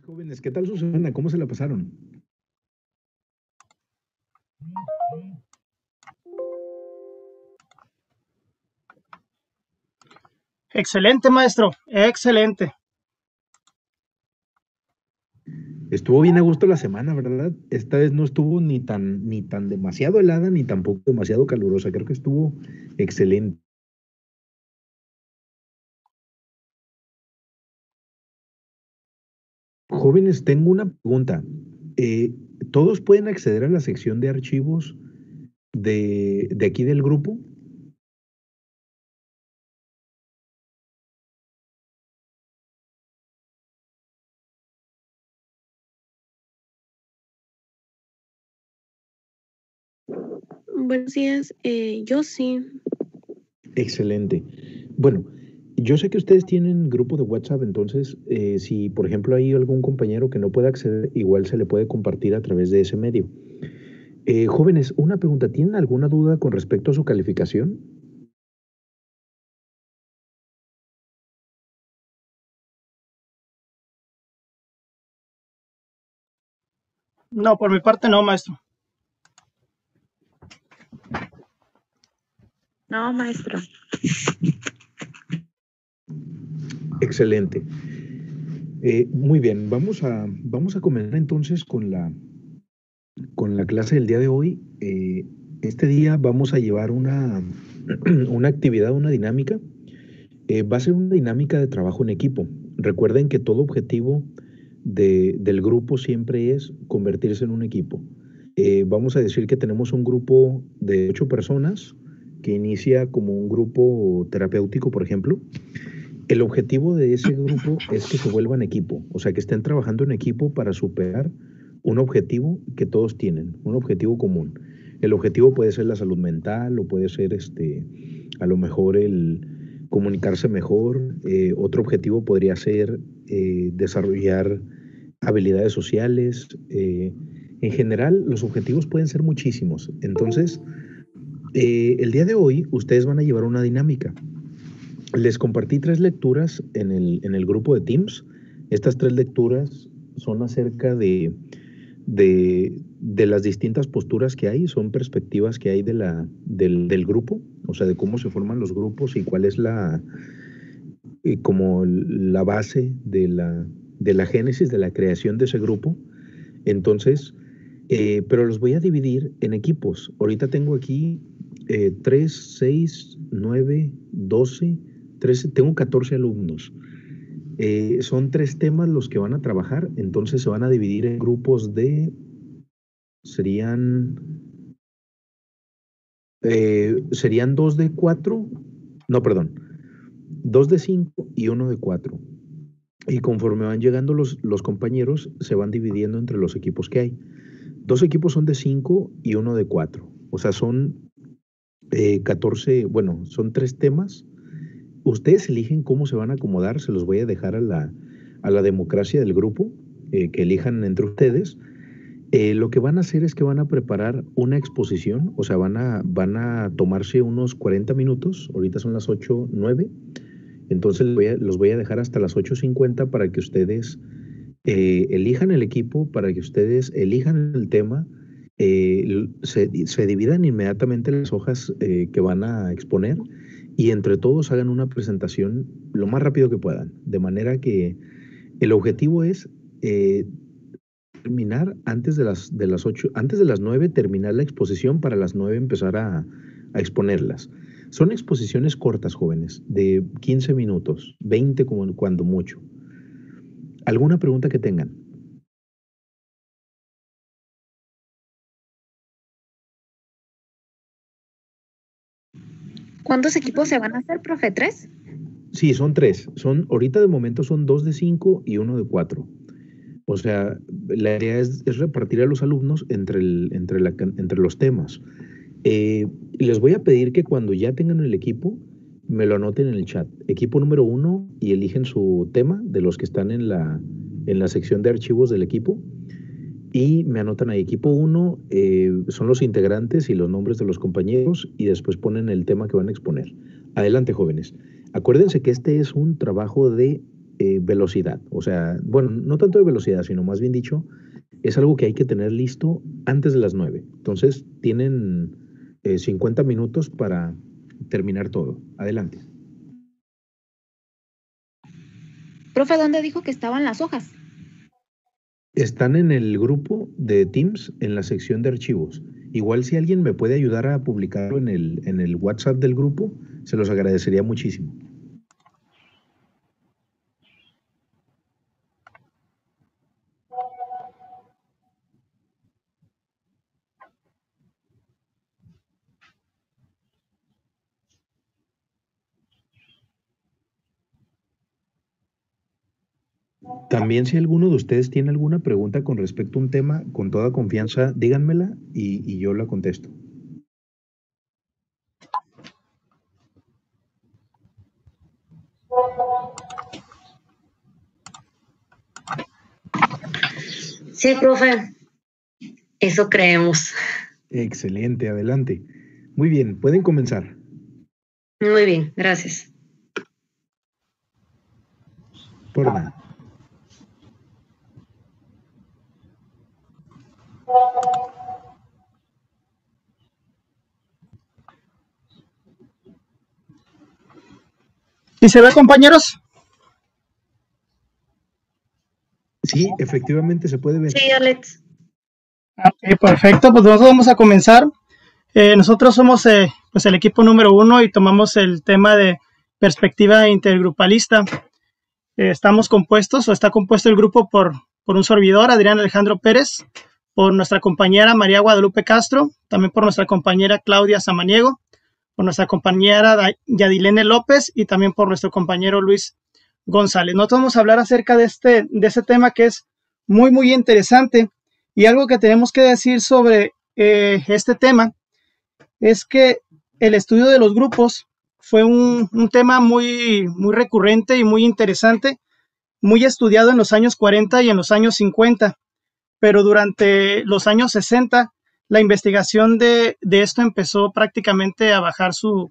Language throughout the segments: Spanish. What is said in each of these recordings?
Jóvenes, ¿qué tal su semana? ¿Cómo se la pasaron? Excelente, maestro, excelente. Estuvo bien a gusto la semana, ¿verdad? Esta vez no estuvo ni tan demasiado helada, ni tampoco demasiado calurosa. Creo que estuvo excelente. Jóvenes, tengo una pregunta. Eh, ¿Todos pueden acceder a la sección de archivos de aquí del grupo? Buenos días, yo sí. Excelente. Bueno, yo sé que ustedes tienen grupo de WhatsApp, entonces, si por ejemplo hay algún compañero que no pueda acceder, igual se le puede compartir a través de ese medio. Jóvenes, una pregunta, ¿tienen alguna duda con respecto a su calificación? No, por mi parte no, maestro. No, maestro. Excelente. Muy bien, vamos a comenzar entonces con la clase del día de hoy. Este día vamos a llevar una actividad, una dinámica. Va a ser una dinámica de trabajo en equipo. Recuerden que todo objetivo del grupo siempre es convertirse en un equipo. Vamos a decir que tenemos un grupo de 8 personas que inicia como un grupo terapéutico, por ejemplo. El objetivo de ese grupo es que se vuelvan equipo, o sea, que estén trabajando en equipo para superar un objetivo que todos tienen, un objetivo común. El objetivo puede ser la salud mental o puede ser a lo mejor el comunicarse mejor. Otro objetivo podría ser desarrollar habilidades sociales. En general, los objetivos pueden ser muchísimos. Entonces, el día de hoy ustedes van a llevar una dinámica. Les compartí 3 lecturas en el grupo de Teams. Estas 3 lecturas son acerca de las distintas posturas que hay, son perspectivas que hay del grupo, o sea, de cómo se forman los grupos y cuál es como la base de la génesis, de la creación de ese grupo. Entonces, pero los voy a dividir en equipos. Ahorita tengo aquí 3, 6, 9, 12, 13, tengo 14 alumnos. Son 3 temas los que van a trabajar, entonces se van a dividir en grupos serían 2 de 4, no, perdón, 2 de 5 y 1 de 4. Y conforme van llegando los compañeros, se van dividiendo entre los equipos que hay. 2 equipos son de 5 y 1 de 4. O sea, son 14, bueno, son 3 temas. Ustedes eligen cómo se van a acomodar, se los voy a dejar a la democracia del grupo, que elijan entre ustedes. Lo que van a hacer es que van a preparar una exposición, o sea, van a tomarse unos 40 minutos, ahorita son las 8:09, entonces los voy a dejar hasta las 8:50 para que ustedes elijan el equipo, para que ustedes elijan el tema, se dividan inmediatamente las hojas que van a exponer y entre todos hagan una presentación lo más rápido que puedan, de manera que el objetivo es terminar antes de las 8, antes de las 9 terminar la exposición para las 9 empezar a exponerlas. Son exposiciones cortas, jóvenes, de 15 minutos, 20 como cuando mucho. ¿Alguna pregunta que tengan? ¿Cuántos equipos se van a hacer, profe? ¿3? Sí, son 3. Ahorita de momento son 2 de 5 y 1 de 4. O sea, la idea es repartir a los alumnos entre los temas. Les voy a pedir que cuando ya tengan el equipo, me lo anoten en el chat. Equipo número 1 y eligen su tema de los que están en la sección de archivos del equipo. Y me anotan ahí, equipo 1 son los integrantes y los nombres de los compañeros y después ponen el tema que van a exponer. Adelante, jóvenes. Acuérdense que este es un trabajo de velocidad. O sea, bueno, no tanto de velocidad, sino más bien dicho, es algo que hay que tener listo antes de las 9. Entonces, tienen 50 minutos para terminar todo. Adelante. Profe, ¿dónde dijo que estaban las hojas? Están en el grupo de Teams en la sección de archivos. Igual si alguien me puede ayudar a publicarlo en el WhatsApp del grupo, se los agradecería muchísimo. También si alguno de ustedes tiene alguna pregunta con respecto a un tema, con toda confianza, díganmela y yo la contesto. Sí, profe, eso creemos. Excelente, adelante. Muy bien, pueden comenzar. Muy bien, gracias. Por nada. ¿Sí se ve, compañeros? Sí, efectivamente se puede ver. Sí, Alex. Ok, perfecto, pues nosotros vamos a comenzar. Nosotros somos pues el equipo número 1 y tomamos el tema de perspectiva intergrupalista. Estamos compuestos o está compuesto el grupo por un servidor, Adrián Alejandro Pérez, por nuestra compañera María Guadalupe Castro, también por nuestra compañera Claudia Samaniego, por nuestra compañera Yadilene López y también por nuestro compañero Luis González. Nosotros vamos a hablar acerca de ese tema que es muy, muy interesante, y algo que tenemos que decir sobre este tema es que el estudio de los grupos fue un tema muy, muy recurrente y muy interesante, muy estudiado en los años 40 y en los años 50, pero durante los años 60 la investigación de esto empezó prácticamente a bajar su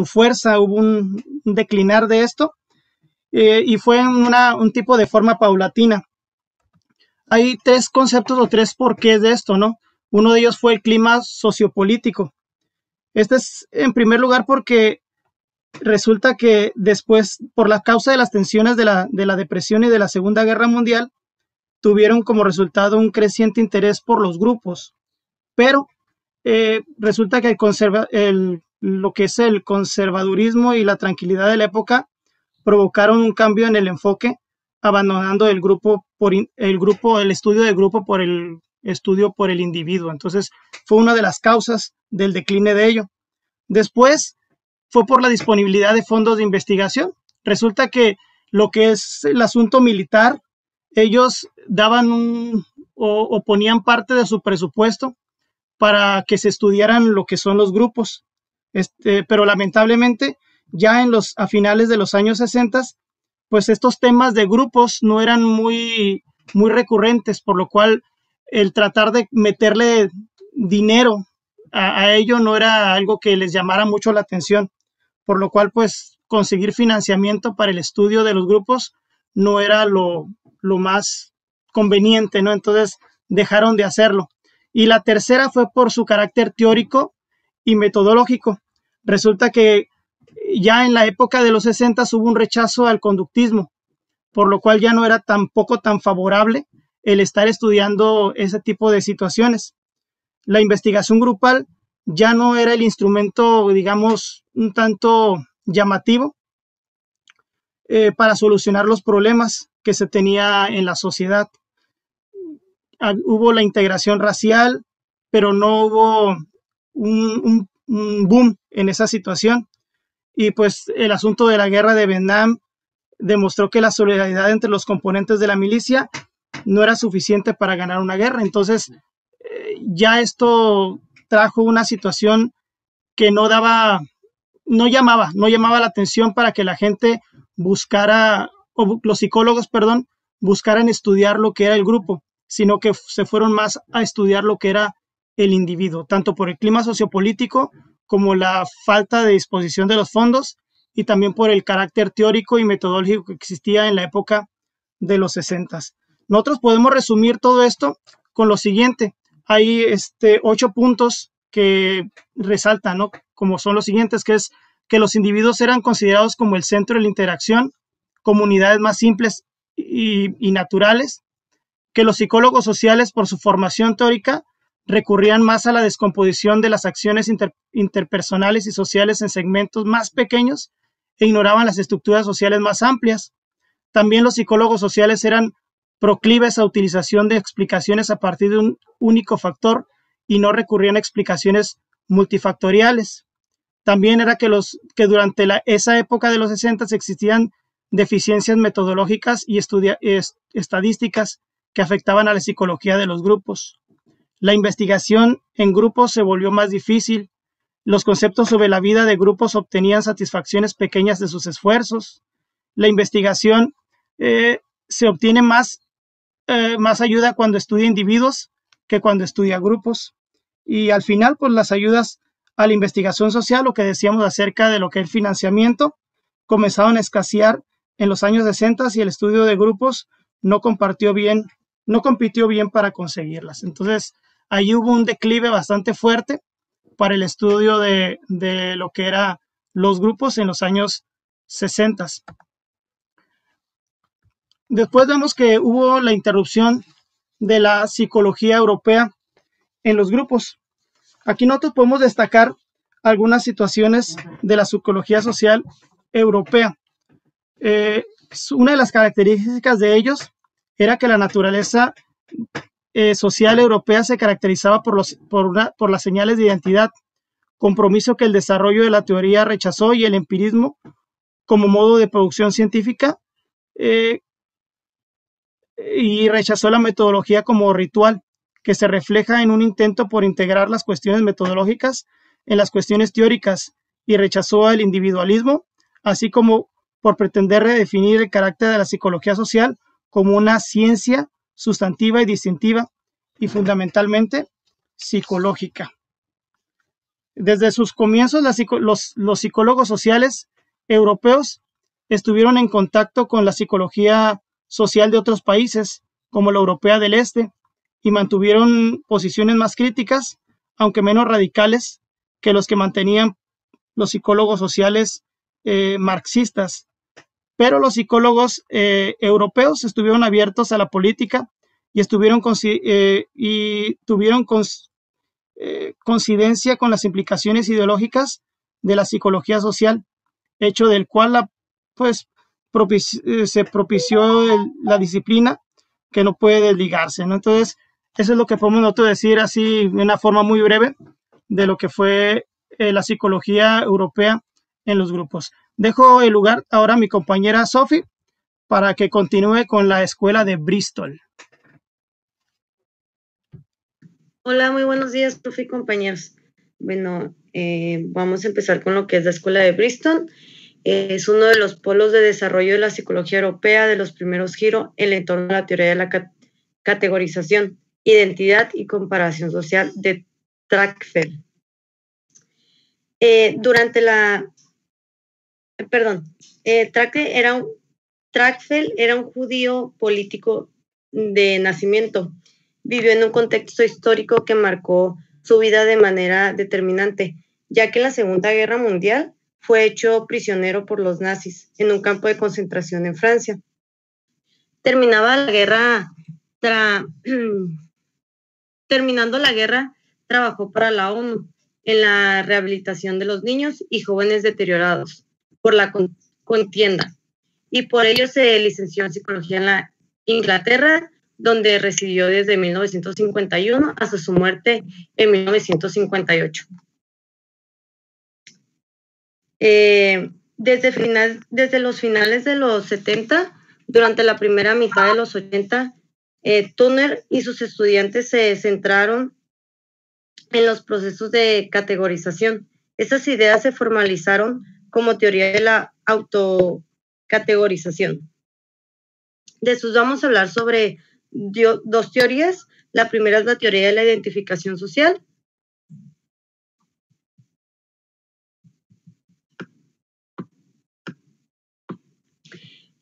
fuerza, hubo un declinar de esto, y fue un tipo de forma paulatina. Hay tres conceptos o tres porqués de esto, ¿no? Uno de ellos fue el clima sociopolítico. Este es en primer lugar porque resulta que después, por la causa de las tensiones de la depresión y de la Segunda Guerra Mundial, tuvieron como resultado un creciente interés por los grupos, pero resulta que lo que es el conservadurismo y la tranquilidad de la época provocaron un cambio en el enfoque, abandonando el estudio de grupo por el estudio por el individuo. Entonces fue una de las causas del decline de ello. Después fue por la disponibilidad de fondos de investigación. Resulta que lo que es el asunto militar, ellos daban o ponían parte de su presupuesto para que se estudiaran lo que son los grupos. Pero lamentablemente ya a finales de los años 60, pues estos temas de grupos no eran muy, muy recurrentes, por lo cual el tratar de meterle dinero a ello no era algo que les llamara mucho la atención, por lo cual pues conseguir financiamiento para el estudio de los grupos no era lo más conveniente, ¿no? Entonces dejaron de hacerlo. Y la tercera fue por su carácter teórico y metodológico. Resulta que ya en la época de los 60 hubo un rechazo al conductismo, por lo cual ya no era tampoco tan favorable el estar estudiando ese tipo de situaciones. La investigación grupal ya no era el instrumento, digamos, un tanto llamativo para solucionar los problemas que se tenía en la sociedad. Hubo la integración racial, pero no hubo un boom en esa situación. Y pues el asunto de la guerra de Vietnam demostró que la solidaridad entre los componentes de la milicia no era suficiente para ganar una guerra. Entonces, ya esto trajo una situación que no llamaba la atención para que la gente buscara, o los psicólogos, perdón, buscaran estudiar lo que era el grupo, sino que se fueron más a estudiar lo que era el individuo, tanto por el clima sociopolítico como la falta de disposición de los fondos y también por el carácter teórico y metodológico que existía en la época de los 60. Nosotros podemos resumir todo esto con lo siguiente. Hay 8 puntos que resaltan, ¿no? Como son los siguientes, que es que los individuos eran considerados como el centro de la interacción, comunidades más simples y naturales, que los psicólogos sociales, por su formación teórica, recurrían más a la descomposición de las acciones interpersonales y sociales en segmentos más pequeños e ignoraban las estructuras sociales más amplias. También los psicólogos sociales eran proclives a utilización de explicaciones a partir de un único factor y no recurrían a explicaciones multifactoriales. También era que durante esa época de los 60 existían deficiencias metodológicas y estadísticas que afectaban a la psicología de los grupos. La investigación en grupos se volvió más difícil. Los conceptos sobre la vida de grupos obtenían satisfacciones pequeñas de sus esfuerzos. La investigación se obtiene más ayuda cuando estudia individuos que cuando estudia grupos. Y al final, pues las ayudas a la investigación social, lo que decíamos acerca de lo que es el financiamiento, comenzaron a escasear en los años 60 y el estudio de grupos no compitió bien para conseguirlas. Entonces, ahí hubo un declive bastante fuerte para el estudio de lo que eran los grupos en los años 60. Después vemos que hubo la interrupción de la psicología europea en los grupos. Aquí nosotros podemos destacar algunas situaciones de la psicología social europea. Una de las características de ellos era que la naturaleza social europea se caracterizaba por las señales de identidad, compromiso que el desarrollo de la teoría rechazó y el empirismo como modo de producción científica, y rechazó la metodología como ritual, que se refleja en un intento por integrar las cuestiones metodológicas en las cuestiones teóricas, y rechazó el individualismo, así como por pretender redefinir el carácter de la psicología social como una ciencia sustantiva y distintiva, y fundamentalmente psicológica. Desde sus comienzos, los psicólogos sociales europeos estuvieron en contacto con la psicología social de otros países, como la europea del Este, y mantuvieron posiciones más críticas, aunque menos radicales, que los que mantenían los psicólogos sociales marxistas. Pero los psicólogos europeos estuvieron abiertos a la política y tuvieron coincidencia con las implicaciones ideológicas de la psicología social, hecho del cual se propició la disciplina que no puede desligarse, ¿no? Entonces, eso es lo que podemos nosotros decir así de una forma muy breve de lo que fue la psicología europea en los grupos. Dejo el lugar ahora a mi compañera Sophie para que continúe con la escuela de Bristol. Hola, muy buenos días, profe y compañeros. Bueno, vamos a empezar con lo que es la escuela de Bristol. Es uno de los polos de desarrollo de la psicología europea, de los primeros giros en entorno a la teoría de la categorización, identidad y comparación social de Trakfel. Trakfel era un judío político de nacimiento. Vivió en un contexto histórico que marcó su vida de manera determinante, ya que en la Segunda Guerra Mundial fue hecho prisionero por los nazis en un campo de concentración en Francia. Terminando la guerra, trabajó para la ONU en la rehabilitación de los niños y jóvenes deteriorados por la contienda, y por ello se licenció en psicología en la Inglaterra, donde residió desde 1951 hasta su muerte en 1958. Desde los finales de los 70, durante la primera mitad de los 80, Turner y sus estudiantes se centraron en los procesos de categorización. Esas ideas se formalizaron como teoría de la autocategorización. Después vamos a hablar sobre dos teorías. La primera es la teoría de la identificación social.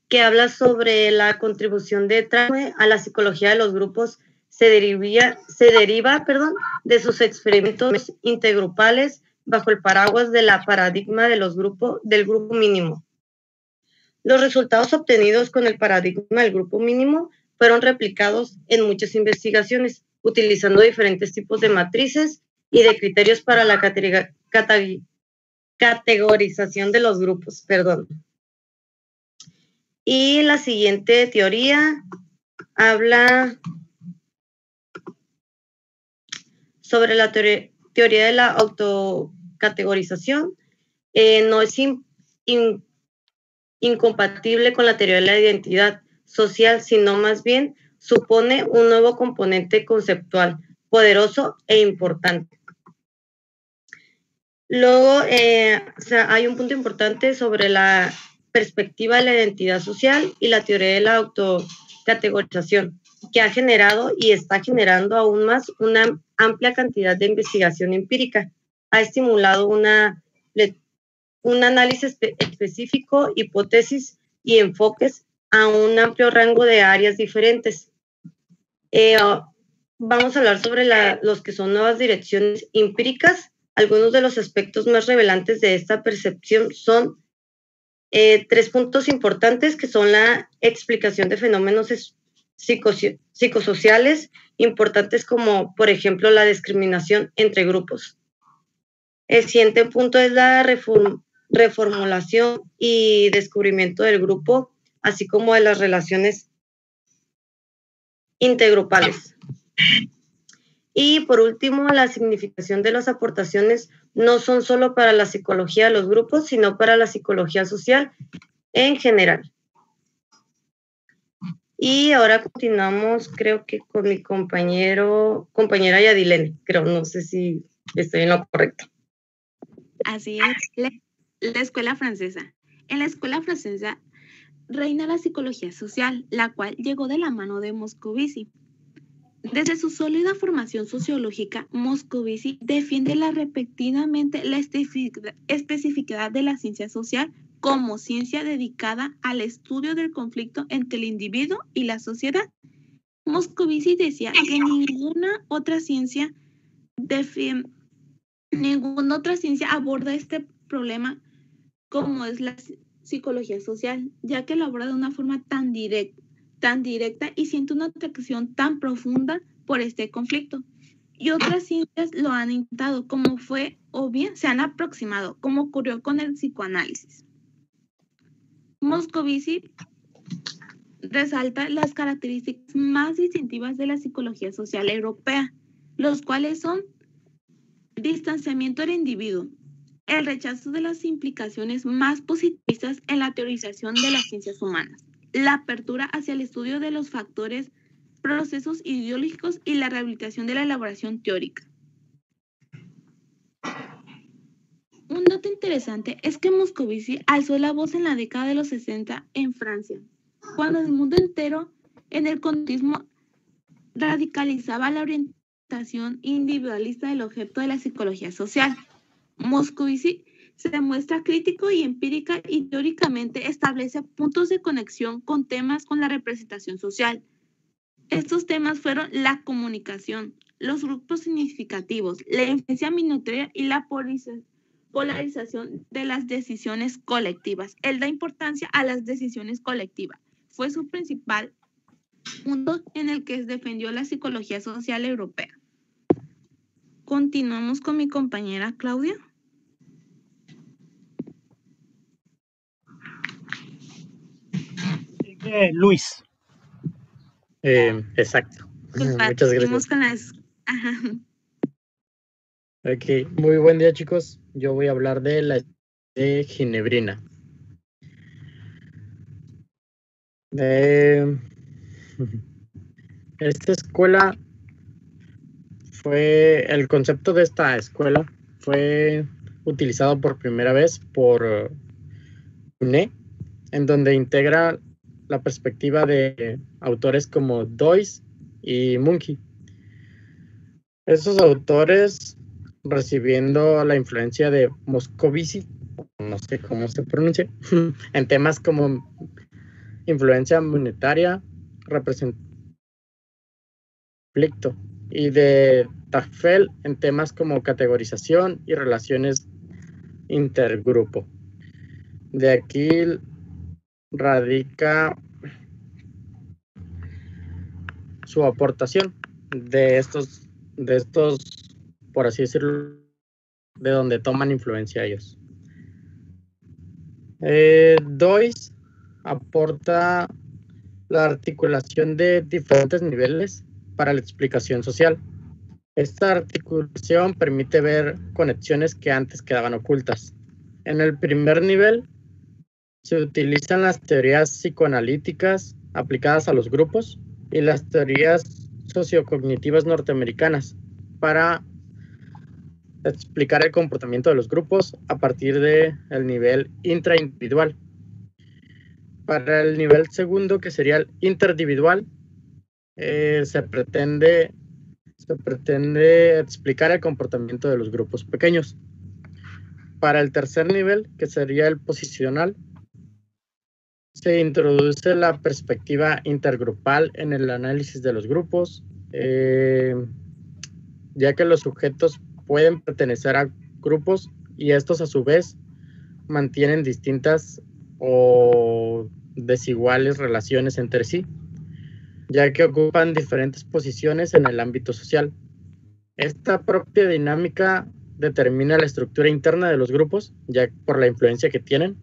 que habla sobre la contribución de Trame a la psicología de los grupos se deriva de sus experimentos intergrupales bajo el paraguas de la paradigma del grupo mínimo. Los resultados obtenidos con el paradigma del grupo mínimo fueron replicados en muchas investigaciones, utilizando diferentes tipos de matrices y de criterios para la categorización de los grupos. Y la siguiente teoría habla sobre la teoría de la autocategorización. No es incompatible con la teoría de la identidad social, sino más bien supone un nuevo componente conceptual, poderoso e importante. Luego, hay un punto importante sobre la perspectiva de la identidad social y la teoría de la autocategorización, que ha generado y está generando aún más una amplia cantidad de investigación empírica. Ha estimulado un análisis específico, hipótesis y enfoques a un amplio rango de áreas diferentes. Vamos a hablar sobre los que son nuevas direcciones empíricas. Algunos de los aspectos más revelantes de esta percepción son 3 puntos importantes, que son la explicación de fenómenos psicosociales importantes, como por ejemplo la discriminación entre grupos. El siguiente punto es la reformulación y descubrimiento del grupo, así como de las relaciones intergrupales. Y por último, la significación de las aportaciones no son solo para la psicología de los grupos, sino para la psicología social en general. Y ahora continuamos, creo que con mi compañera Yadilene, no sé si estoy en lo correcto. Así es, la escuela francesa. En la escuela francesa reina la psicología social, la cual llegó de la mano de Moscovici. Desde su sólida formación sociológica, Moscovici defiende repetidamente la especificidad de la ciencia social como ciencia dedicada al estudio del conflicto entre el individuo y la sociedad. Moscovici decía que ninguna otra ciencia aborda este problema como es la psicología social, ya que lo aborda de una forma tan directa y siente una atracción tan profunda por este conflicto. Y otras ciencias lo han intentado, como fue o bien se han aproximado, como ocurrió con el psicoanálisis. Moscovici resalta las características más distintivas de la psicología social europea, los cuales son distanciamiento del individuo, el rechazo de las implicaciones más positivistas en la teorización de las ciencias humanas, la apertura hacia el estudio de los factores, procesos ideológicos y la rehabilitación de la elaboración teórica. Un dato interesante es que Moscovici alzó la voz en la década de los 60 en Francia, cuando el mundo entero en el conductismo radicalizaba la orientación individualista del objeto de la psicología social. Moscovici se muestra crítico y empírica y teóricamente establece puntos de conexión con temas con la representación social. Estos temas fueron la comunicación, los grupos significativos, la influencia minoritaria y la polarización de las decisiones colectivas. Él da importancia a las decisiones colectivas. Fue su principal punto en el que defendió la psicología social europea. Continuamos con mi compañera Claudia. Luis. Exacto. Pues muchas gracias. Con las... Ok, muy buen día, chicos. Yo voy a hablar de la ginebrina. Esta escuela el concepto de esta escuela fue utilizado por primera vez por UNE, en donde integra la perspectiva de autores como Deuys y Munch. Estos autores, recibiendo la influencia de Moscovici, no sé cómo se pronuncia, en temas como influencia monetaria, conflicto, y de Tafel en temas como categorización y relaciones intergrupo. De aquí radica su aportación de estos, por así decirlo, de donde toman influencia ellos. Dois aporta la articulación de diferentes niveles para la explicación social. Esta articulación permite ver conexiones que antes quedaban ocultas. En el primer nivel se utilizan las teorías psicoanalíticas aplicadas a los grupos y las teorías sociocognitivas norteamericanas para explicar el comportamiento de los grupos a partir del nivel intraindividual. Para el nivel segundo, que sería el interindividual, se pretende explicar el comportamiento de los grupos pequeños. Para el tercer nivel, que sería el posicional, se introduce la perspectiva intergrupal en el análisis de los grupos, ya que los sujetos pueden pertenecer a grupos y estos a su vez mantienen distintas o desiguales relaciones entre sí, ya que ocupan diferentes posiciones en el ámbito social. Esta propia dinámica determina la estructura interna de los grupos, ya por la influencia que tienen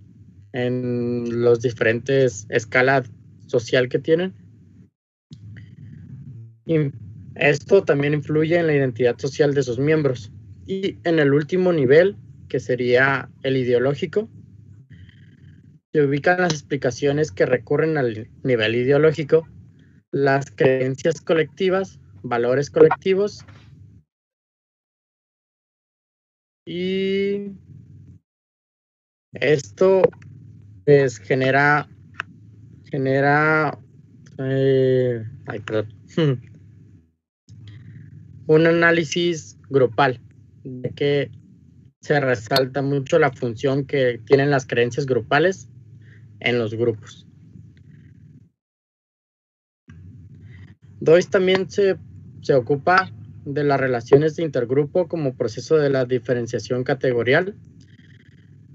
en los diferentes escalas social que tienen. Y esto también influye en la identidad social de sus miembros. Y en el último nivel, que sería el ideológico, se ubican las explicaciones que recurren al nivel ideológico, las creencias colectivas, valores colectivos y esto pues genera un análisis grupal, de que se resalta mucho la función que tienen las creencias grupales en los grupos. Dois también se ocupa de las relaciones de intergrupo como proceso de la diferenciación categorial.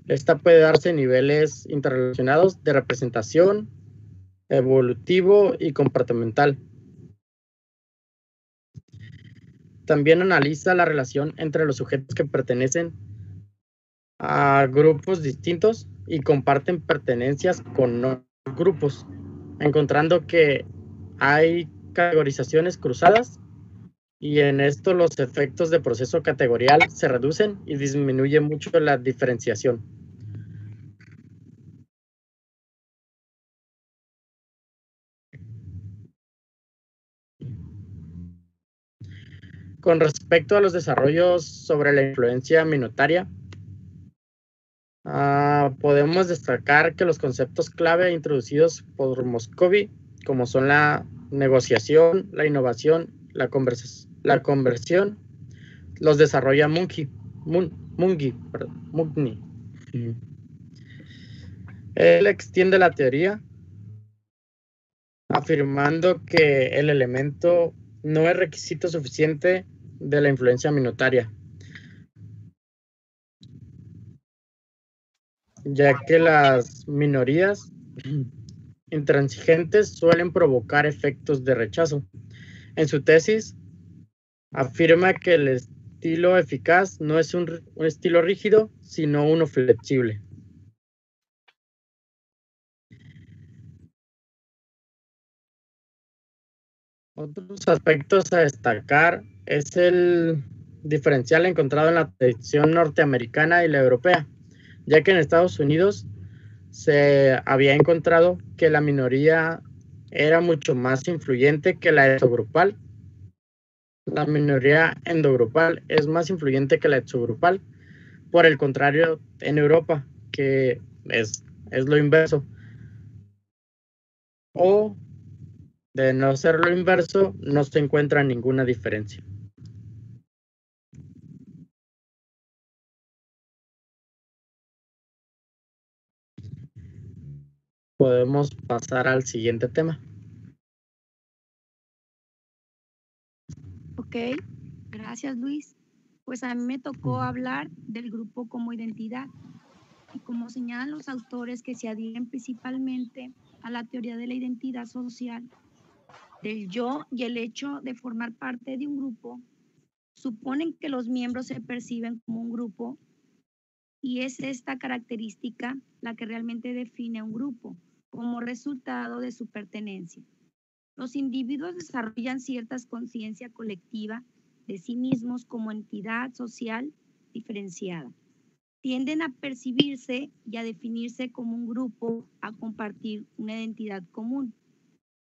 Esta puede darse en niveles interrelacionados de representación, evolutivo y comportamental. También analiza la relación entre los sujetos que pertenecen a grupos distintos y comparten pertenencias con otros grupos, encontrando que hay categorizaciones cruzadas y en esto los efectos de proceso categorial se reducen y disminuye mucho la diferenciación. Con respecto a los desarrollos sobre la influencia minoritaria, podemos destacar que los conceptos clave introducidos por Moscovy, como son la negociación, la innovación, la conversión, los desarrolla Mungi. Él extiende la teoría afirmando que el elemento no es requisito suficiente de la influencia minoritaria, ya que las minorías intransigentes suelen provocar efectos de rechazo. En su tesis, afirma que el estilo eficaz no es un estilo rígido, sino uno flexible. Otros aspectos a destacar es el diferencial encontrado en la tradición norteamericana y la europea, ya que en Estados Unidos se había encontrado que la minoría era mucho más influyente que la exogrupal. La minoría endogrupal es más influyente que la exogrupal. Por el contrario, en Europa, que es lo inverso. O, de no ser lo inverso, no se encuentra ninguna diferencia. podemos pasar al siguiente tema. Ok, gracias Luis. Pues a mí me tocó hablar del grupo como identidad y como señalan los autores que se adhieren principalmente a la teoría de la identidad social, del yo y el hecho de formar parte de un grupo, suponen que los miembros se perciben como un grupo y es esta característica la que realmente define a un grupo como resultado de su pertenencia. Los individuos desarrollan cierta conciencia colectiva de sí mismos como entidad social diferenciada. Tienden a percibirse y a definirse como un grupo, a compartir una identidad común.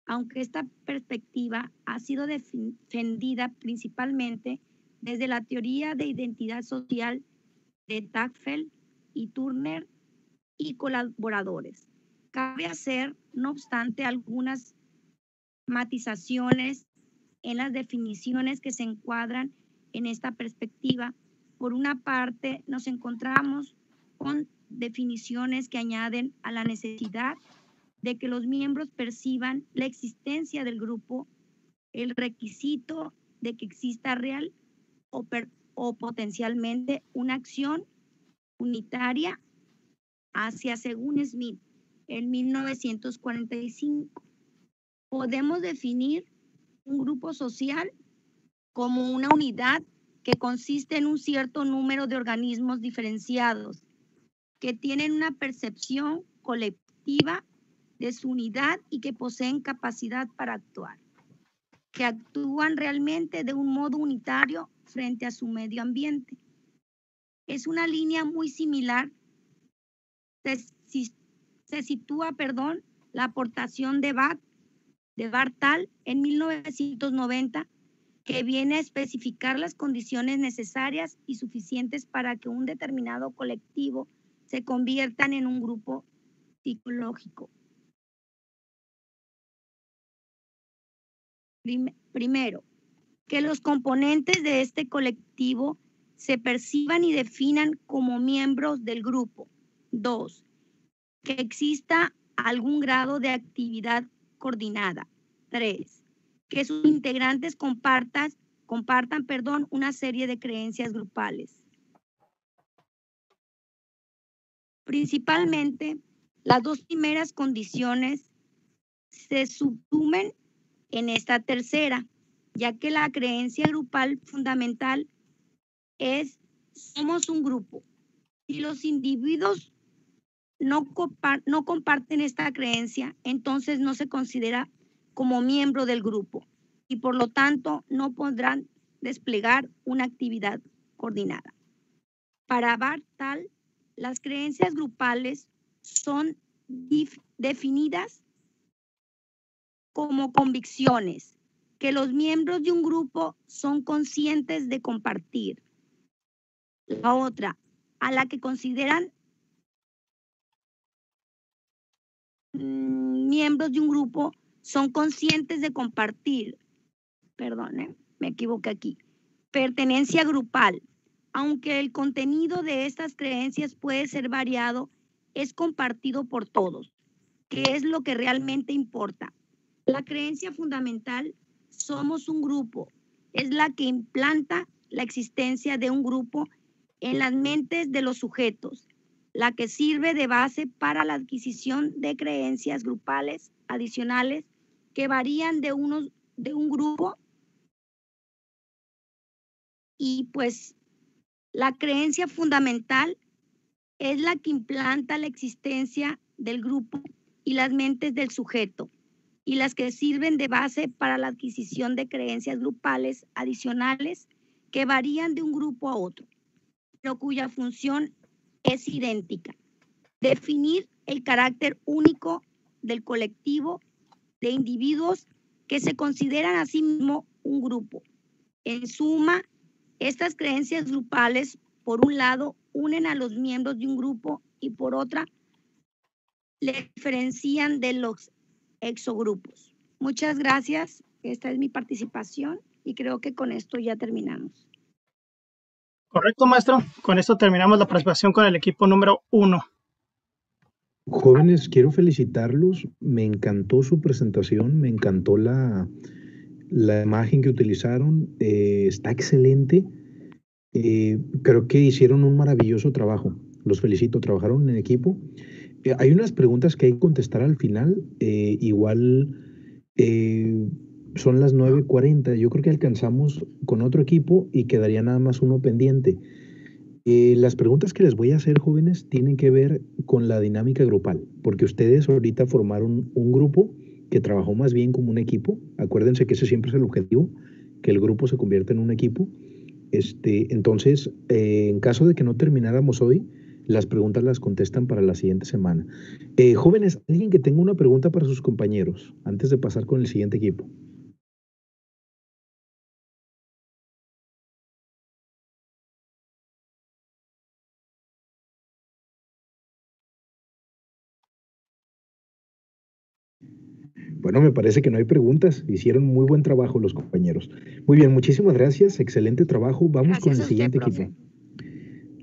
Aunque esta perspectiva ha sido defendida principalmente desde la teoría de identidad social de Tagfeld y Turner y colaboradores. Cabe hacer, no obstante, algunas matizaciones en las definiciones que se encuadran en esta perspectiva. Por una parte, nos encontramos con definiciones que añaden a la necesidad de que los miembros perciban la existencia del grupo, el requisito de que exista real o potencialmente una acción unitaria hacia, según Smith, en 1945. Podemos definir un grupo social como una unidad que consiste en un cierto número de organismos diferenciados que tienen una percepción colectiva de su unidad y que poseen capacidad para actuar, que actúan realmente de un modo unitario frente a su medio ambiente. Es una línea muy similar. Se sitúa, la aportación de Bartal en 1990, que viene a especificar las condiciones necesarias y suficientes para que un determinado colectivo se conviertan en un grupo psicológico. Primero, que los componentes de este colectivo se perciban y definan como miembros del grupo. 2, que exista algún grado de actividad coordinada. 3, que sus integrantes compartan una serie de creencias grupales. Principalmente, las dos primeras condiciones se subsumen en esta tercera, ya que la creencia grupal fundamental es: somos un grupo. Si los individuos no comparten esta creencia, entonces no se considera como miembro del grupo y por lo tanto no podrán desplegar una actividad coordinada. Para Bartal, las creencias grupales son definidas como convicciones que los miembros de un grupo son conscientes de compartir. La otra, a la que consideran miembros de un grupo son conscientes de compartir, me equivoqué aquí, pertenencia grupal. Aunque el contenido de estas creencias puede ser variado, es compartido por todos, que es lo que realmente importa. La creencia fundamental, somos un grupo, es la que implanta la existencia de un grupo en las mentes de los sujetos, la que sirve de base para la adquisición de creencias grupales adicionales que varían de un grupo. Y pues la creencia fundamental es la que implanta la existencia del grupo y las mentes del sujeto, y las que sirven de base para la adquisición de creencias grupales adicionales que varían de un grupo a otro, pero cuya función es idéntica: definir el carácter único del colectivo de individuos que se consideran a sí mismo un grupo. En suma, estas creencias grupales, por un lado, unen a los miembros de un grupo y por otra, le diferencian de los exogrupos. Muchas gracias. Esta es mi participación y creo que con esto ya terminamos. Correcto, maestro. Con esto terminamos la participación con el equipo número 1. Jóvenes, quiero felicitarlos. Me encantó su presentación, me encantó la imagen que utilizaron. Está excelente. Creo que hicieron un maravilloso trabajo. Los felicito, trabajaron en equipo. Hay unas preguntas que hay que contestar al final. Eh, son las 9:40. Yo creo que alcanzamos con otro equipo y quedaría nada más uno pendiente. Las preguntas que les voy a hacer, jóvenes, tienen que ver con la dinámica grupal, porque ustedes ahorita formaron un grupo que trabajó más bien como un equipo. Acuérdense que ese siempre es el objetivo, que el grupo se convierta en un equipo. Entonces, en caso de que no termináramos hoy, las preguntas las contestan para la siguiente semana. Jóvenes, alguien que tenga una pregunta para sus compañeros antes de pasar con el siguiente equipo. Bueno, me parece que no hay preguntas. Hicieron muy buen trabajo los compañeros. Muy bien, muchísimas gracias. Excelente trabajo. Vamos con el siguiente equipo.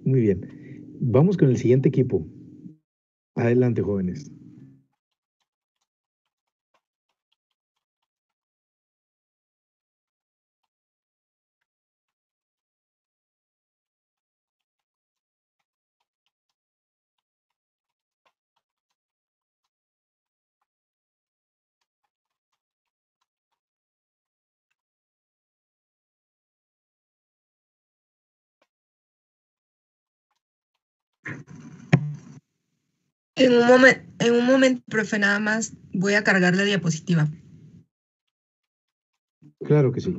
Muy bien. Vamos con el siguiente equipo. Adelante, jóvenes. En un momento, profe, nada más voy a cargar la diapositiva. Claro que sí.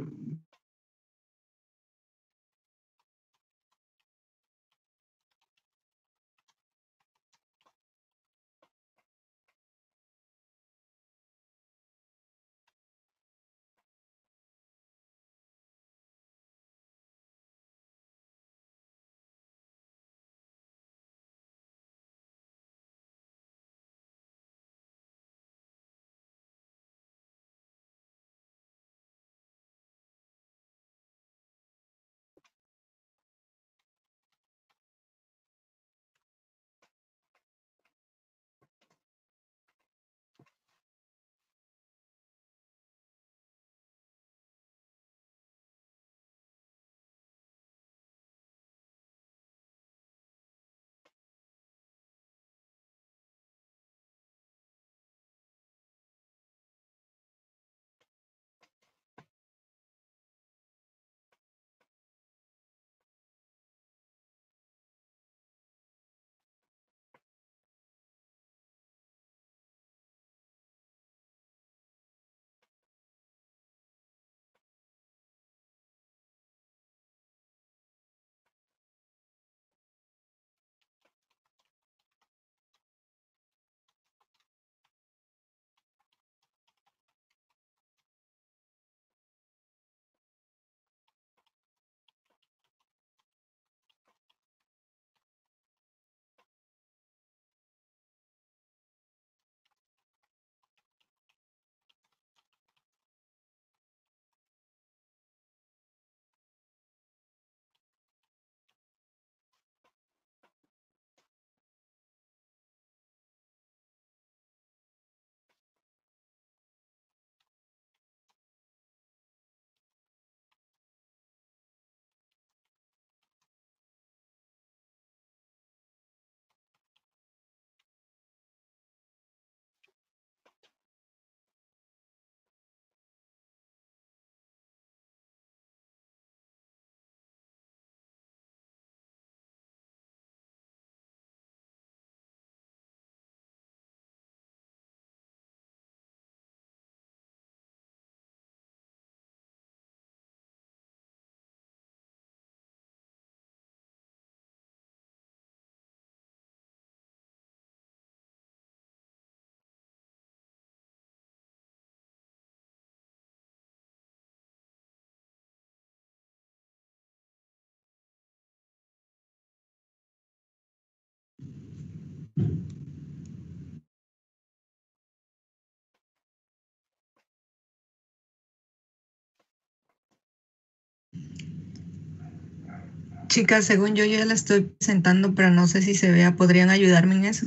Chicas, según yo ya la estoy presentando, pero no sé si se vea. ¿Podrían ayudarme en eso?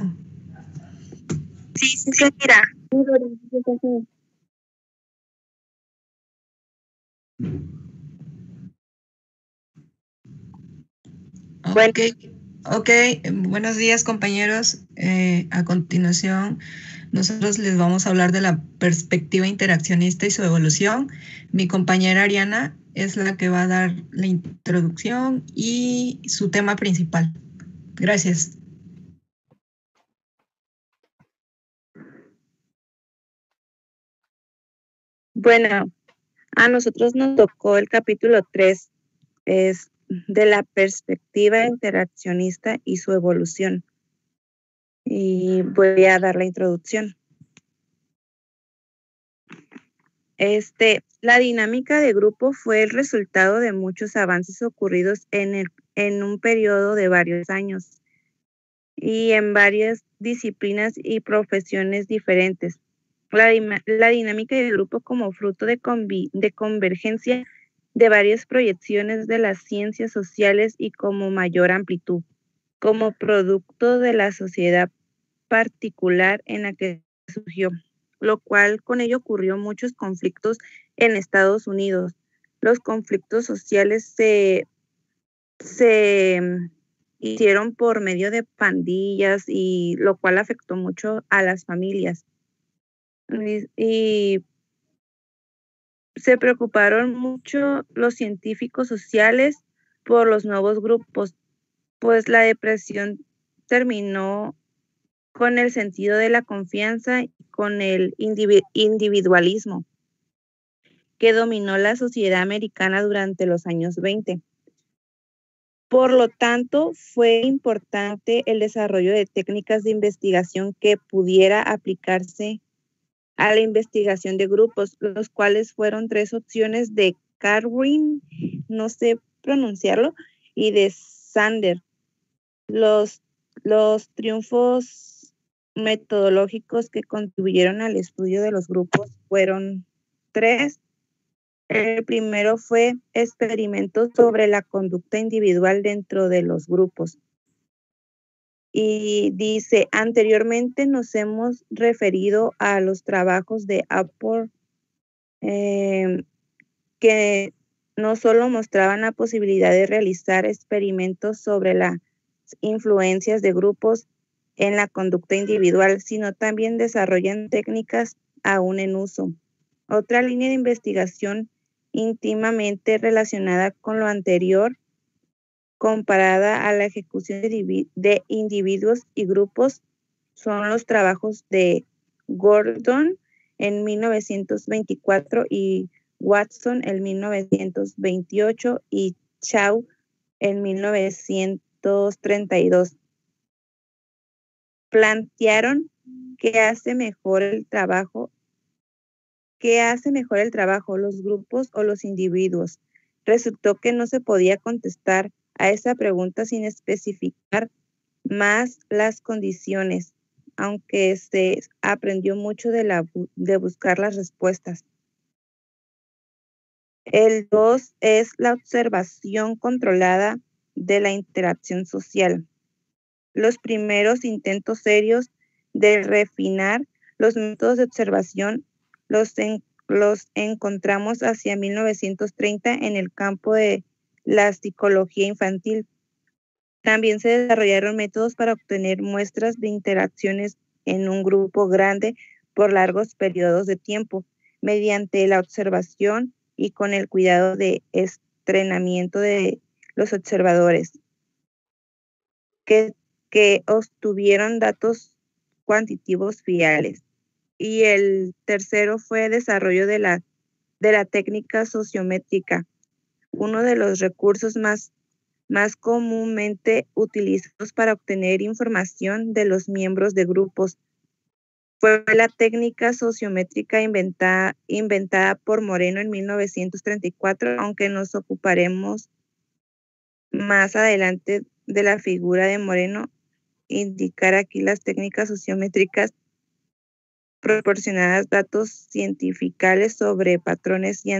Sí, se mira. Ok, ok, buenos días compañeros. A continuación, nosotros les vamos a hablar de la perspectiva interaccionista y su evolución. Mi compañera Ariana es la que va a dar la introducción y su tema principal. Gracias. Bueno, a nosotros nos tocó el capítulo 3, es de la perspectiva interaccionista y su evolución. Y voy a dar la introducción. La dinámica de grupo fue el resultado de muchos avances ocurridos en un periodo de varios años y en varias disciplinas y profesiones diferentes. La dinámica de grupo como fruto de convergencia de varias proyecciones de las ciencias sociales y como mayor amplitud, como producto de la sociedad particular en la que surgió, lo cual con ello ocurrió muchos conflictos en Estados Unidos. Los conflictos sociales se hicieron por medio de pandillas y lo cual afectó mucho a las familias. Y se preocuparon mucho los científicos sociales por los nuevos grupos, pues la depresión terminó con el sentido de la confianza y con el individualismo que dominó la sociedad americana durante los años 20. Por lo tanto, fue importante el desarrollo de técnicas de investigación que pudiera aplicarse a la investigación de grupos, los cuales fueron 3 opciones de Carwin, no sé pronunciarlo, y de Sander. Los triunfos metodológicos que contribuyeron al estudio de los grupos fueron 3. El primero fue experimentos sobre la conducta individual dentro de los grupos. Y dice, anteriormente nos hemos referido a los trabajos de Apple que no solo mostraban la posibilidad de realizar experimentos sobre las influencias de grupos en la conducta individual, sino también desarrollan técnicas aún en uso. Otra línea de investigación íntimamente relacionada con lo anterior, comparada a la ejecución de individuos y grupos, son los trabajos de Gordon en 1924 y Watson en 1928 y Chow en 1932. Plantearon qué hace mejor el trabajo, los grupos o los individuos. Resultó que no se podía contestar a esa pregunta sin especificar más las condiciones, aunque se aprendió mucho de buscar las respuestas. El 2 es la observación controlada de la interacción social. Los primeros intentos serios de refinar los métodos de observación los encontramos hacia 1930 en el campo de la psicología infantil. También se desarrollaron métodos para obtener muestras de interacciones en un grupo grande por largos periodos de tiempo, mediante la observación y con el cuidado de entrenamiento de los observadores, que obtuvieron datos cuantitativos fiables. Y el tercero fue el desarrollo de la técnica sociométrica, uno de los recursos más comúnmente utilizados para obtener información de los miembros de grupos. Fue la técnica sociométrica inventada por Moreno en 1934, aunque nos ocuparemos más adelante de la figura de Moreno. Indicar aquí las técnicas sociométricas proporcionadas datos científicos sobre patrones y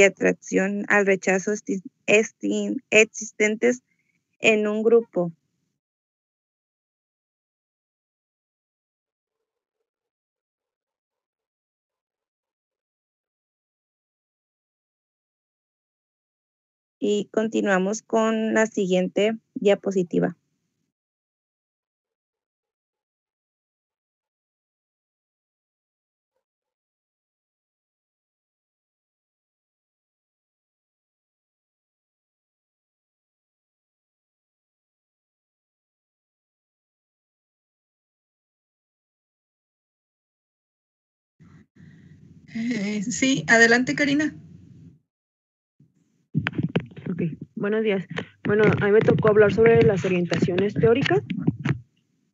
atracción al rechazo existentes en un grupo. y continuamos con la siguiente diapositiva. Sí, adelante, Karina. Ok, buenos días. Bueno, a mí me tocó hablar sobre las orientaciones teóricas.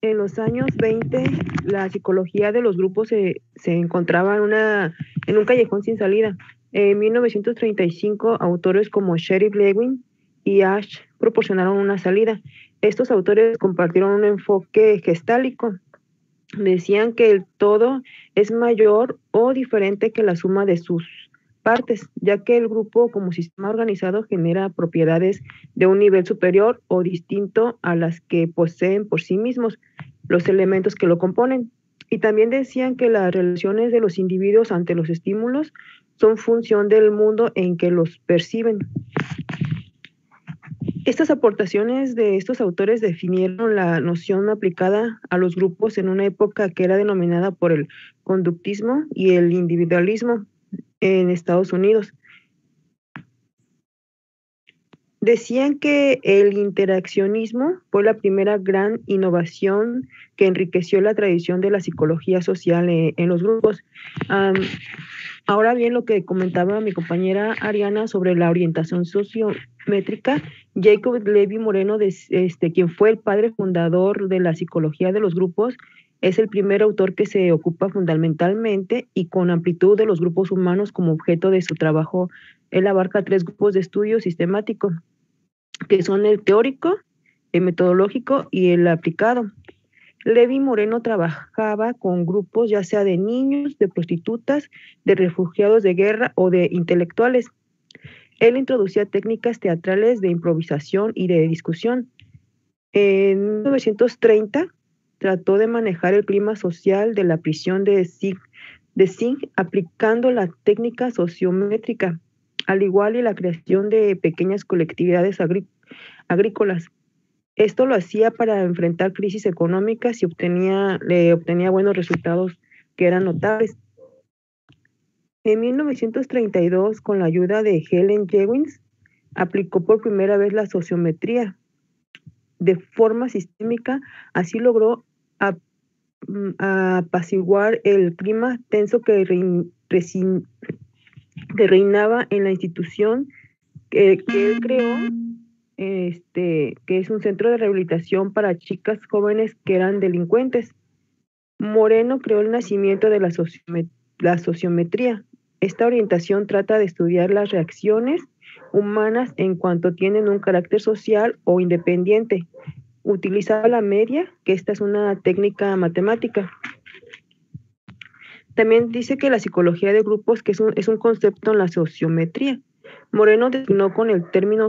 En los años 20, la psicología de los grupos se encontraba en un callejón sin salida. En 1935, autores como Sheriff Lewin y Ash proporcionaron una salida. Estos autores compartieron un enfoque gestálico. Decían que el todo es mayor o diferente que la suma de sus partes, ya que el grupo como sistema organizado genera propiedades de un nivel superior o distinto a las que poseen por sí mismos los elementos que lo componen. Y también decían que las relaciones de los individuos ante los estímulos son función del mundo en que los perciben. Estas aportaciones de estos autores definieron la noción aplicada a los grupos en una época que era denominada por el conductismo y el individualismo en Estados Unidos. Decían que el interaccionismo fue la primera gran innovación que enriqueció la tradición de la psicología social en los grupos. Ahora bien, lo que comentaba mi compañera Ariana sobre la orientación sociométrica, Jacob Levi Moreno, quien fue el padre fundador de la psicología de los grupos, es el primer autor que se ocupa fundamentalmente y con amplitud de los grupos humanos como objeto de su trabajo. Él abarca 3 grupos de estudio sistemático, que son el teórico, el metodológico y el aplicado. Levi Moreno trabajaba con grupos ya sea de niños, de prostitutas, de refugiados de guerra o de intelectuales. Él introducía técnicas teatrales de improvisación y de discusión. En 1930 trató de manejar el clima social de la prisión de Sing aplicando la técnica sociométrica, al igual que la creación de pequeñas colectividades agrícolas. Esto lo hacía para enfrentar crisis económicas y obtenía buenos resultados que eran notables. En 1932, con la ayuda de Helen Jewins, aplicó por primera vez la sociometría de forma sistémica. Así logró apaciguar el clima tenso que reinaba en la institución que él creó, que es un centro de rehabilitación para chicas jóvenes que eran delincuentes. Moreno creó el nacimiento de la sociometría. Esta orientación trata de estudiar las reacciones humanas en cuanto tienen un carácter social o independiente. Utilizaba la media, que esta es una técnica matemática. También dice que la psicología de grupos que es un concepto en la sociometría. Moreno definió con el término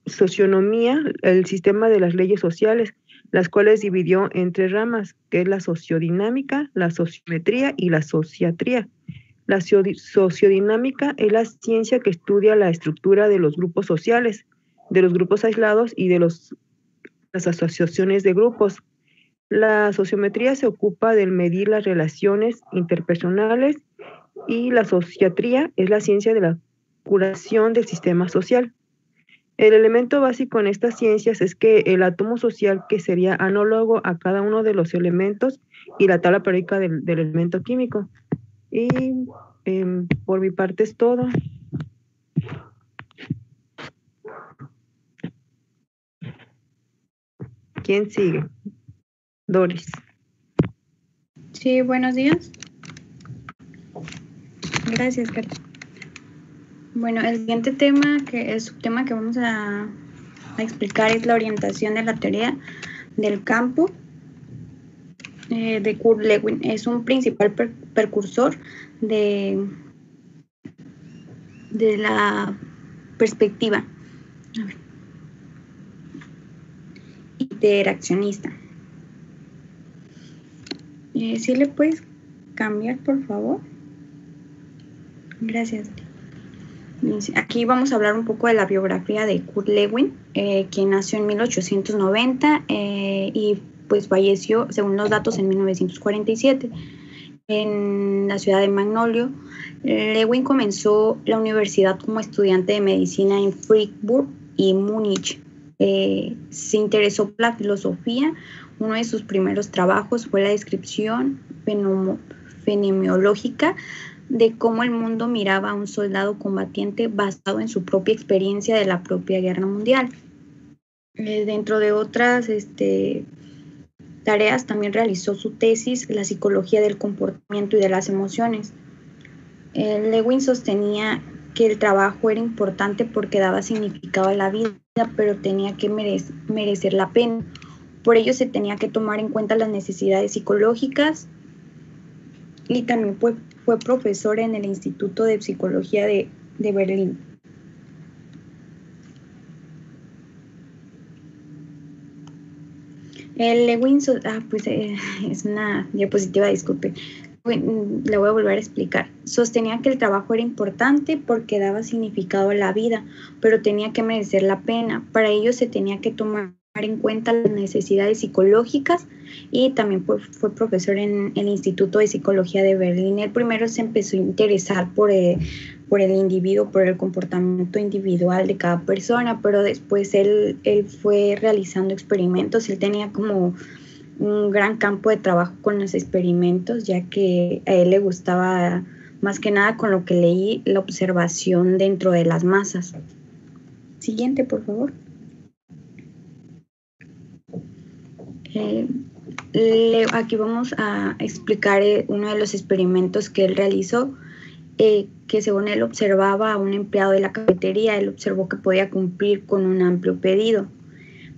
socionomía el sistema de las leyes sociales, las cuales dividió en 3 ramas, que es la sociodinámica, la sociometría y la sociatría. La sociodinámica es la ciencia que estudia la estructura de los grupos sociales, de los grupos aislados y de las asociaciones de grupos. La sociometría se ocupa de medir las relaciones interpersonales y la sociatría es la ciencia de la curación del sistema social. El elemento básico en estas ciencias es que el átomo social, que sería análogo a cada uno de los elementos, y la tabla periódica del elemento químico. Y por mi parte es todo. ¿Quién sigue? Doris. Sí, buenos días. Gracias, Carla. Bueno, el siguiente tema, que es el tema que vamos a explicar, es la orientación de la teoría del campo de Kurt Lewin. Es un principal precursor de la perspectiva interaccionista. ¿Sí le puedes cambiar, por favor? Gracias. Aquí vamos a hablar un poco de la biografía de Kurt Lewin, quien nació en 1890 y pues falleció, según los datos, en 1947 en la ciudad de Magnolio. Lewin comenzó la universidad como estudiante de medicina en Freiburg y Múnich. Se interesó por la filosofía. Uno de sus primeros trabajos fue la descripción fenomenológica de cómo el mundo miraba a un soldado combatiente basado en su propia experiencia de la propia guerra mundial. Dentro de otras tareas también realizó su tesis, La psicología del comportamiento y de las emociones. Lewin sostenía que el trabajo era importante porque daba significado a la vida, pero tenía que merecer la pena. Por ello se tenía que tomar en cuenta las necesidades psicológicas y también fue profesor en el Instituto de Psicología de Berlín. Lewin, es una diapositiva, disculpe, la voy a volver a explicar. Sostenía que el trabajo era importante porque daba significado a la vida, pero tenía que merecer la pena. Para ello se tenía que tomar en cuenta las necesidades psicológicas y también fue profesor en el Instituto de Psicología de Berlín. Él primero se empezó a interesar por el individuo, por el comportamiento individual de cada persona, pero después él fue realizando experimentos. Él tenía como un gran campo de trabajo con los experimentos, ya que a él le gustaba, más que nada con lo que leí, la observación dentro de las masas. Siguiente, por favor. Aquí vamos a explicar uno de los experimentos que él realizó, que según él observaba a un empleado de la cafetería. Él observó que podía cumplir con un amplio pedido,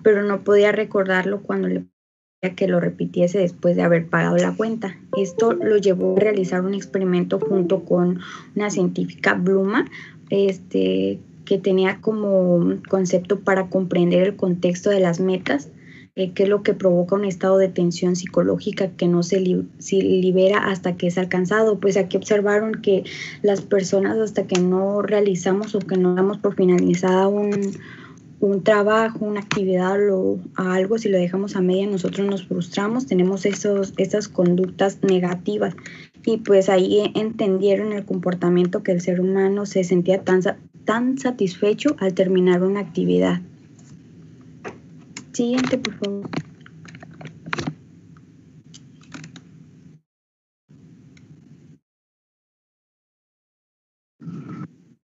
pero no podía recordarlo cuando le pedía que lo repitiese después de haber pagado la cuenta. Esto lo llevó a realizar un experimento junto con una científica, Bluma, que tenía como concepto para comprender el contexto de las metas, que es lo que provoca un estado de tensión psicológica que no se libera hasta que es alcanzado. Pues aquí observaron que las personas, hasta que no realizamos o que no damos por finalizada un trabajo, una actividad o algo, si lo dejamos a media, nosotros nos frustramos, tenemos esas conductas negativas. Y pues ahí entendieron el comportamiento, que el ser humano se sentía tan satisfecho al terminar una actividad. Siguiente, por favor.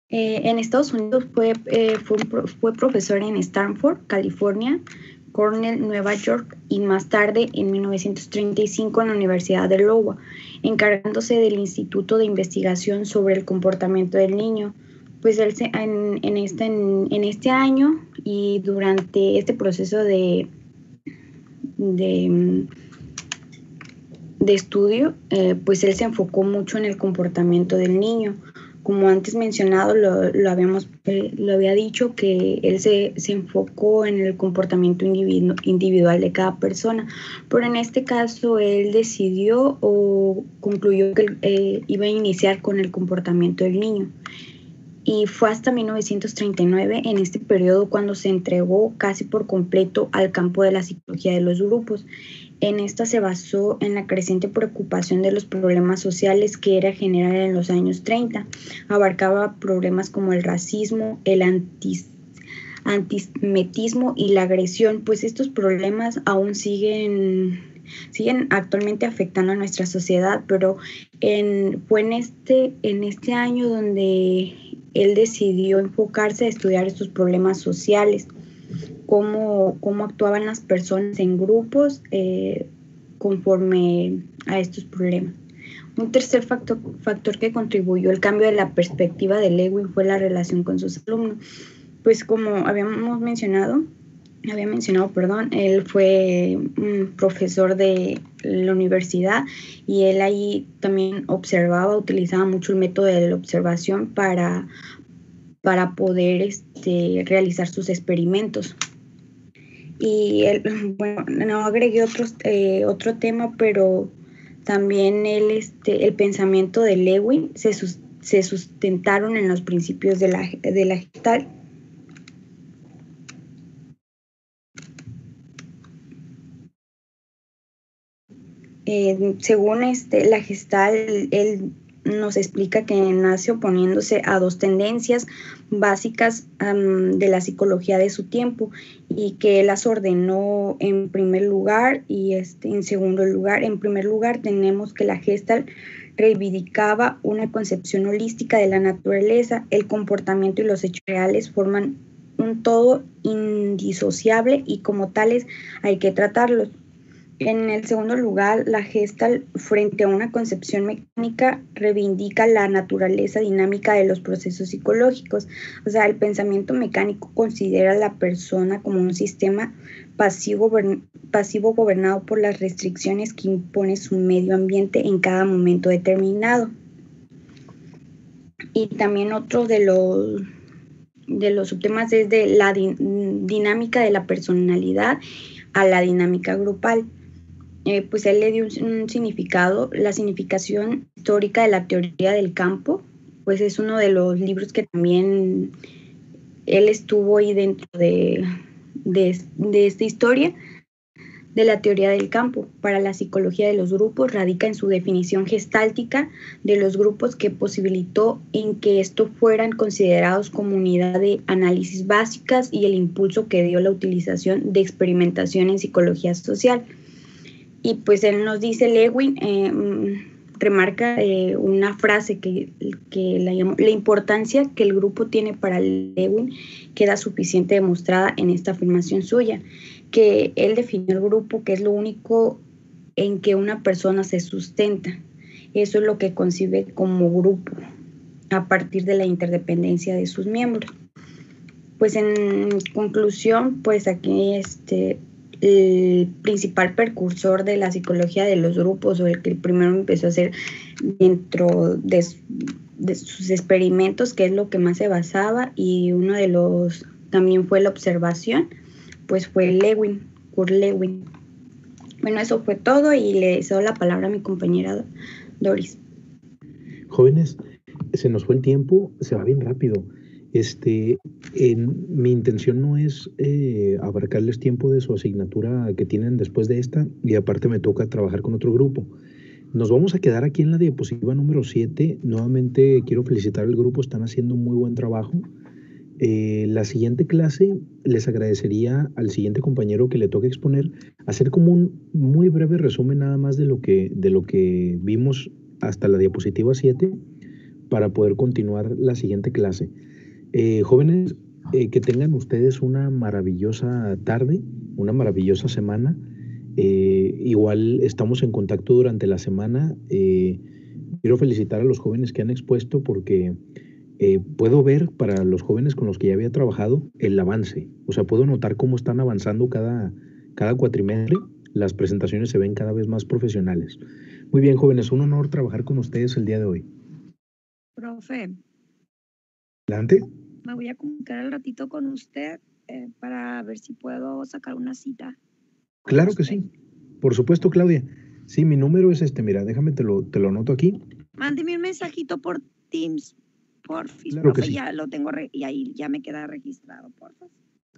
En Estados Unidos fue profesor en Stanford, California, Cornell, Nueva York, y más tarde, en 1935, en la Universidad de Iowa, encargándose del Instituto de Investigación sobre el Comportamiento del Niño. Pues él en este año y durante este proceso de estudio, pues él se enfocó mucho en el comportamiento del niño. Como antes mencionado, lo había dicho, que él se enfocó en el comportamiento individual de cada persona, pero en este caso él decidió o concluyó que iba a iniciar con el comportamiento del niño. Y fue hasta 1939, en este periodo, cuando se entregó casi por completo al campo de la psicología de los grupos. En esta se basó en la creciente preocupación de los problemas sociales que era general en los años 30. Abarcaba problemas como el racismo, el antisemitismo y la agresión, pues estos problemas aún siguen actualmente afectando a nuestra sociedad, pero fue en este año donde él decidió enfocarse a estudiar estos problemas sociales, cómo actuaban las personas en grupos conforme a estos problemas. Un tercer factor que contribuyó al cambio de la perspectiva de Lewin fue la relación con sus alumnos. Pues como había mencionado, él fue un profesor de la universidad y él ahí también utilizaba mucho el método de la observación para poder realizar sus experimentos. Y él, no agregué otro tema, pero también el pensamiento de Lewin se se sustentaron en los principios de la Gestalt. Según la Gestalt, él nos explica que nace oponiéndose a dos tendencias básicas de la psicología de su tiempo y que él las ordenó en primer lugar y en segundo lugar. En primer lugar tenemos que la Gestalt reivindicaba una concepción holística de la naturaleza, el comportamiento y los hechos reales forman un todo indisociable y como tales hay que tratarlos. En el segundo lugar, la Gestalt, frente a una concepción mecánica, reivindica la naturaleza dinámica de los procesos psicológicos. O sea, el pensamiento mecánico considera a la persona como un sistema pasivo gobernado por las restricciones que impone su medio ambiente en cada momento determinado. Y también otro de los subtemas es de la dinámica de la personalidad a la dinámica grupal. Pues él le dio un significado, la significación histórica de la teoría del campo, pues es uno de los libros que también él estuvo ahí dentro de esta historia de la teoría del campo. Para la psicología de los grupos radica en su definición gestáltica de los grupos que posibilitó en que estos fueran considerados como unidad de análisis básicas y el impulso que dio la utilización de experimentación en psicología social. Y pues él nos dice, Lewin remarca una frase que la llamó, la importancia que el grupo tiene para Lewin queda suficiente demostrada en esta afirmación suya, que él definió el grupo que es lo único en que una persona se sustenta. Eso es lo que concibe como grupo a partir de la interdependencia de sus miembros. Pues en conclusión, pues aquí el principal precursor de la psicología de los grupos, o el que primero empezó a hacer dentro de sus experimentos, que es lo que más se basaba, y uno de los también fue la observación, pues fue Kurt Lewin. Bueno, eso fue todo y le cedo la palabra a mi compañera Doris. Jóvenes, se nos fue el tiempo, se va bien rápido. Mi intención no es abarcarles tiempo de su asignatura que tienen después de esta, y aparte me toca trabajar con otro grupo. Nos vamos a quedar aquí en la diapositiva número 7. Nuevamente quiero felicitar al grupo, están haciendo un muy buen trabajo. La siguiente clase les agradecería al siguiente compañero que le toque exponer hacer como un muy breve resumen nada más de lo que vimos hasta la diapositiva 7 para poder continuar la siguiente clase. Jóvenes, que tengan ustedes una maravillosa tarde, una maravillosa semana. Igual estamos en contacto durante la semana. Quiero felicitar a los jóvenes que han expuesto porque puedo ver para los jóvenes con los que ya había trabajado el avance. O sea, puedo notar cómo están avanzando cada cuatrimestre. Las presentaciones se ven cada vez más profesionales. Muy bien, jóvenes, un honor trabajar con ustedes el día de hoy. Profe. Adelante. Me voy a comunicar al ratito con usted para ver si puedo sacar una cita. Claro que sí. Por supuesto, Claudia. Sí, mi número es mira, déjame te lo anoto aquí. Mándeme un mensajito por Teams, porfis, claro profe, que sí. ya lo tengo y ahí ya me queda registrado, porfa.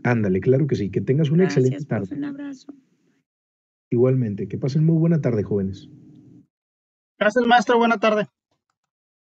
Ándale, claro que sí. Que tengas una excelente tarde. Profe, un abrazo. Igualmente, que pasen muy buena tarde, jóvenes. Gracias, maestro. Buena tarde.